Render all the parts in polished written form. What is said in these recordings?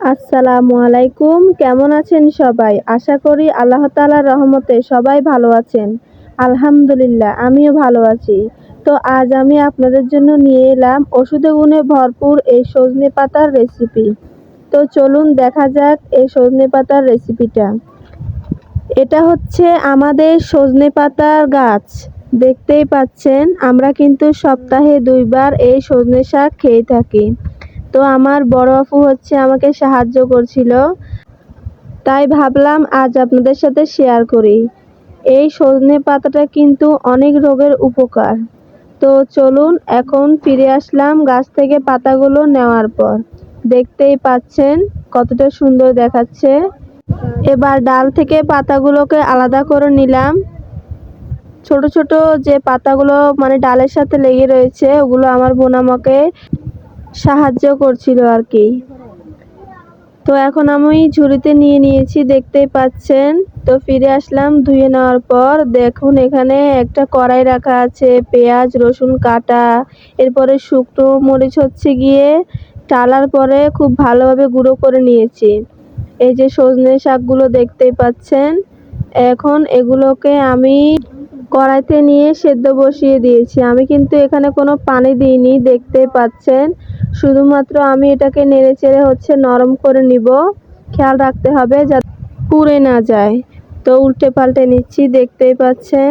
আসসালামু আলাইকুম। কেমন আছেন সবাই? আশা করি আল্লাহ তাআলার রহমতে সবাই ভালো আছেন। আলহামদুলিল্লাহ আমিও ভালো আছি। তো আজ আমি আপনাদের জন্য নিয়ে এলাম ওষুধে গুণে ভরপুর এই সজনে পাতার রেসিপি। তো চলুন দেখা যাক এই সজনে পাতার রেসিপিটা। এটা হচ্ছে আমাদের সজনে পাতার গাছ। দেখতেই পাচ্ছেন আমরা কিন্তু সপ্তাহে 2 বার এই সজনে শাক খেয়ে থাকি। তো আমার বড় আপু হচ্ছে আমাকে সাহায্য করছিল, তাই ভাবলাম আজ আপনাদের সাথে শেয়ার করি। এই সজনে পাতাটা কিন্তু অনেক রোগের উপকার। তো চলুন এখন ফিরে আসলাম গাছ থেকে পাতাগুলো নেওয়ার পর। দেখতেই পাচ্ছেন কতটা সুন্দর দেখাচ্ছে। এবার ডাল থেকে পাতাগুলোকে আলাদা করে নিলাম। ছোট ছোট যে পাতাগুলো মানে ডালের সাথে লেগে রয়েছে ওগুলো আমার বোন আমাকে সাহায্য করছিল আর কি। তো এখন আমি ঝুড়িতে নিয়ে নিয়েছি, দেখতেই পাচ্ছেন। তো ফিরে আসলাম ধুয়ে নেওয়ার পর। দেখুন এখানে একটা কড়াই রাখা আছে, পেঁয়াজ রসুন কাটা, এরপরে শুকনো মরিচ হচ্ছে গিয়ে টালার পরে খুব ভালোভাবে গুঁড়ো করে নিয়েছি। এই যে সজনে শাকগুলো দেখতেই পাচ্ছেন। এখন এগুলোকে আমি কড়াইতে নিয়ে সেদ্ধ বসিয়ে দিয়েছি। আমি কিন্তু এখানে কোনো পানি দিইনি, দেখতেই পাচ্ছেন। শুধুমাত্র আমি এটাকে নেড়েচেড়ে হচ্ছে নরম করে নিব। খেয়াল রাখতে হবে যাতে পুড়ে না যায়। তো উল্টে পাল্টে নিচ্ছি, দেখতেই পাচ্ছেন।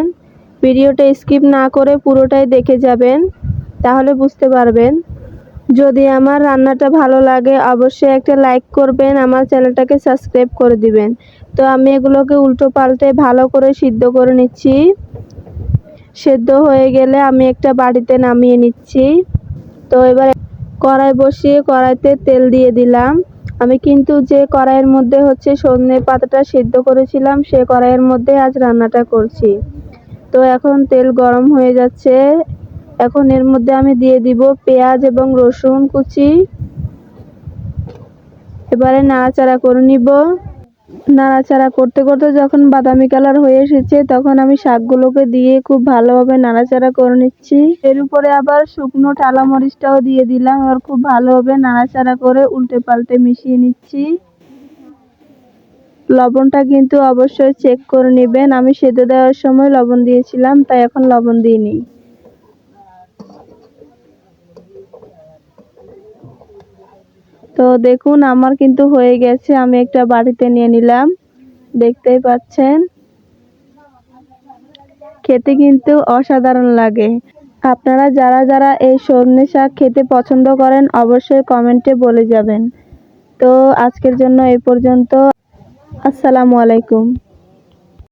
ভিডিওটা স্কিপ না করে পুরোটাই দেখে যাবেন, তাহলে বুঝতে পারবেন। যদি আমার রান্নাটা ভালো লাগে অবশ্যই একটা লাইক করবেন, আমার চ্যানেলটাকে সাবস্ক্রাইব করে দিবেন। তো আমি এগুলোকে উল্টো পাল্টে ভালো করে সিদ্ধ করে নিচ্ছি। সেদ্ধ হয়ে গেলে আমি একটা বাটিতে নামিয়ে নিচ্ছি। তো এবার কড়াই বসিয়ে কড়াইতে তেল দিয়ে দিলাম। আমি কিন্তু যে কড়াইয়ের মধ্যে হচ্ছে সজনে পাতাটা সিদ্ধ করেছিলাম সে কড়াইয়ের মধ্যে আজ রান্নাটা করছি। তো এখন তেল গরম হয়ে যাচ্ছে। এখন এর মধ্যে আমি দিয়ে দিব পেঁয়াজ এবং রসুন কুচি। এবারে নাড়াচাড়া করে নিব। নাড়াচাড়া করতে করতে যখন বাদামি কালার হয়ে এসেছে তখন আমি শাকগুলোকে দিয়ে খুব ভালোভাবে নাড়াচাড়া করে নিচ্ছি। এর উপরে আবার শুকনো টালা মরিচটাও দিয়ে দিলাম। আর খুব ভালোভাবে নাড়াচাড়া করে উল্টে পাল্টে মিশিয়ে নিচ্ছি। লবণটা কিন্তু অবশ্যই চেক করে নেবেন। আমি সেদ্ধ দেওয়ার সময় লবণ দিয়েছিলাম, তাই এখন লবণ দিইনি। তো দেখুন আমার কিন্তু হয়ে গেছে। আমি একটা বাটিতে নিয়ে নিলাম, দেখতেই পাচ্ছেন। খেতে কিন্তু অসাধারণ লাগে। আপনারা যারা যারা এই সজনে শাক খেতে পছন্দ করেন অবশ্যই কমেন্টে বলে যাবেন। তো আজকের জন্য এই পর্যন্ত। আসসালামু আলাইকুম।